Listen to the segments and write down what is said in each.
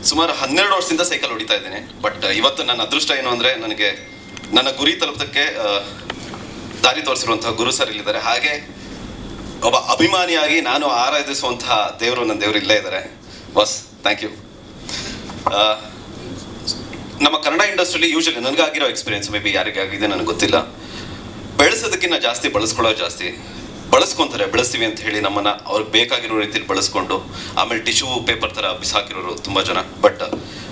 ಸುಮಾರು 12 ವರ್ಷದಿಂದ ಸೈಕಲ್ ಹೊಡಿತಾ ಇದ್ದೀನಿ. ಬಟ್ ಇವತ್ತು ನನ್ನ ಅದೃಷ್ಟ ಏನು ಅಂದರೆ ನನಗೆ ನನ್ನ ಗುರಿ ತಲುಪೋದಕ್ಕೆ ದಾರಿ ತೋರಿಸಿರುವಂತಹ ಗುರು ಸರ್ ಇಲ್ಲಿದ್ದಾರೆ. ಹಾಗೆ ಒಬ್ಬ ಅಭಿಮಾನಿಯಾಗಿ ನಾನು ಆರಾಧಿಸುವಂತಹ ದೇವರು ನನ್ನ ದೇವರು ಇಲ್ಲೇ ಇದ್ದಾರೆ. Boss thank you. ನಮ್ಮ ಕನ್ನಡ ಇಂಡಸ್ಟ್ರಿಲಿ ಯೂಶಲಿ ನನಗಾಗಿರೋ ಎಕ್ಸ್ಪೀರಿಯನ್ಸ್ ಮೇ ಬಿ ಯಾರಿಗಾಗಿದೆ ನನಗೆ ಗೊತ್ತಿಲ್ಲ, ಬೆಳೆಸೋದಕ್ಕಿಂತ ಜಾಸ್ತಿ ಬಳಸ್ಕೊಳ್ಳೋದು ಜಾಸ್ತಿ. ಬಳಸ್ಕೊತಾರೆ, ಬೆಳೆಸ್ತೀವಿ ಅಂತ ಹೇಳಿ ನಮ್ಮನ್ನು ಅವ್ರಿಗೆ ಬೇಕಾಗಿರೋ ರೀತಿಯಲ್ಲಿ ಬಳಸ್ಕೊಂಡು ಆಮೇಲೆ ಟಿಶ್ಯೂ ಪೇಪರ್ ಥರ ಬಿಸಾಕಿರೋರು ತುಂಬ ಜನ. ಬಟ್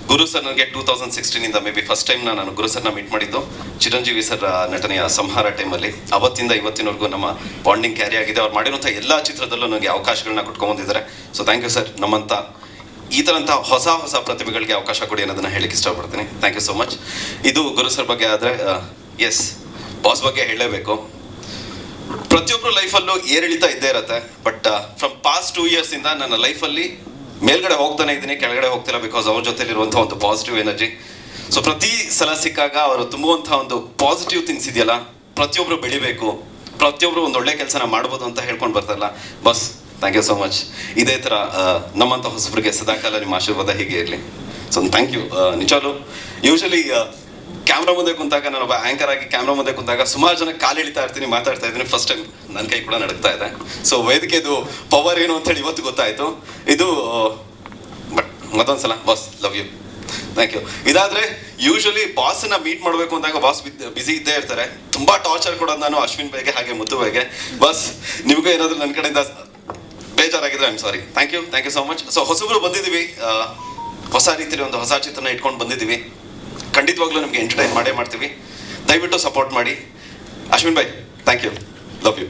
ಗುರು ಸರ್ ನನಗೆ 2016 ಮೇ ಬಿ ಫಸ್ಟ್ ಟೈಮ್ ನಾನು ಗುರು ಸರ್ನ ಮೀಟ್ ಮಾಡಿದ್ದು ಚಿರಂಜೀವಿ ಸರ್ ನಟನೆಯ ಸಂಹಾರ ಟೈಮಲ್ಲಿ. ಅವತ್ತಿಂದ ಇವತ್ತಿನವರೆಗೂ ನಮ್ಮ ಬಾಂಡಿಂಗ್ ಕ್ಯಾರಿ ಆಗಿದೆ. ಅವ್ರು ಮಾಡಿರುವಂಥ ಎಲ್ಲ ಚಿತ್ರದಲ್ಲೂ ನನಗೆ ಅವಕಾಶಗಳನ್ನ ಕೊಟ್ಕೊಂಡ್ಬಂದಿದ್ದಾರೆ. So thank you sir. ನಮ್ಮಂಥ ಈ ಥರಂಥ ಹೊಸ ಹೊಸ ಪ್ರತಿಭೆಗಳಿಗೆ ಅವಕಾಶ ಕೊಡಿ ಅನ್ನೋದನ್ನು ಹೇಳಕ್ಕೆ ಇಷ್ಟಪಡ್ತೀನಿ. Thank you so much. ಇದು ಗುರು ಸರ್ ಬಗ್ಗೆ ಆದರೆ ಎಸ್, ಬಾಸ್ ಬಗ್ಗೆ ಹೇಳಲೇಬೇಕು. ಪ್ರತಿಯೊಬ್ಬರು ಲೈಫಲ್ಲೂ ಏರಿಳಿತ ಇದ್ದೇ ಇರುತ್ತೆ. ಬಟ್ ಫ್ರಮ್ ಪಾಸ್ಟ್ 2 ಇಯರ್ಸಿಂದ ನನ್ನ ಲೈಫಲ್ಲಿ ಮೇಲ್ಗಡೆ ಹೋಗ್ತಾನೆ ಇದ್ದೀನಿ, ಕೆಳಗಡೆ ಹೋಗ್ತಿಲ್ಲ. ಬಿಕಾಸ್ ಅವ್ರ ಜೊತೆಲಿರುವಂಥ ಒಂದು ಪಾಸಿಟಿವ್ ಎನರ್ಜಿ. ಸೊ ಪ್ರತಿ ಸಲ ಸಿಕ್ಕಾಗ ಅವರು ತುಂಬುವಂಥ ಒಂದು ಪಾಸಿಟಿವ್ ಥಿಂಗ್ಸ್ ಇದೆಯಲ್ಲ, ಪ್ರತಿಯೊಬ್ಬರು ಬೆಳಿಬೇಕು, ಪ್ರತಿಯೊಬ್ಬರು ಒಂದು ಒಳ್ಳೆ ಕೆಲಸನ ಮಾಡ್ಬೋದು ಅಂತ ಹೇಳ್ಕೊಂಡು ಬರ್ತಾರಲ್ಲ. ಬಸ್ ಥ್ಯಾಂಕ್ ಯು ಸೋ ಮಚ್. ಇದೇ ಥರ ನಮ್ಮಂಥ ಹೊಸಬ್ರಿಗೆ ಸದಾಕಾಲ ನಿಮ್ಮ ಆಶೀರ್ವಾದ ಹೀಗೆ ಇರಲಿ. So thank you. ನಿಜವಾಗ್ಲೂ ಯೂಶಲಿ ಕ್ಯಾಮ್ರಾ ಮುಂದೆ ಕುಂತಾಗ, ನಾನೊಬ್ಬ ಆ್ಯಂಕರ್ ಆಗಿ ಕ್ಯಾಮ್ರಾ ಮುಂದೆ ಕುಂತಾಗ ಸುಮಾರು ಜನ ಕಾಲು ಎಳಿತಾ ಇರ್ತೀನಿ, ಮಾತಾಡ್ತಾ ಇದ್ದೀನಿ. ಫಸ್ಟ್ ಟೈಮ್ ನನ್ನ ಕೈ ಕೂಡ ನಡಕ್ತಾ ಇದೆ. ಸೊ ವೇದಿಕೆದು ಪವರ್ ಏನು ಅಂತೇಳಿ ಇವತ್ತು ಗೊತ್ತಾಯಿತು. ಇದು ಬಟ್ ಮತ್ತೊಂದ್ಸಲ boss love you, thank you. ಇದಾದರೆ ಯೂಶಲಿ ಬಾಸನ್ನ ಮೀಟ್ ಮಾಡಬೇಕು ಅಂದಾಗ ಬಾಸ್ ಬಿಸಿ ಇದ್ದೇ ಇರ್ತಾರೆ. ತುಂಬ ಟಾರ್ಚರ್ ಕೊಡೋದು ನಾನು ಅಶ್ವಿನ್ ಬೈಗೆ ಹಾಗೆ ಮುದ್ದು ಬೈಗೆ. ಬಸ್ ನಿಮಗೂ ಏನಾದರೂ ನನ್ನ ಕಡೆಯಿಂದ ಬೇಜಾರಾಗಿದ್ರೆ I am sorry. Thank you so much. So ಹೊಸಬ್ರು ಬಂದಿದ್ದೀವಿ, ಹೊಸ ರೀತಿಯಲ್ಲಿ ಒಂದು ಹೊಸ ಚಿತ್ರನ ಇಟ್ಕೊಂಡು ಬಂದಿದ್ದೀವಿ. ಖಂಡಿತವಾಗ್ಲೂ ನಿಮಗೆ ಎಂಟರ್ಟೈನ್ ಮಾಡೇ ಮಾಡ್ತೀವಿ. ದಯವಿಟ್ಟು ಸಪೋರ್ಟ್ ಮಾಡಿ. Ashwin bye thank you, love you.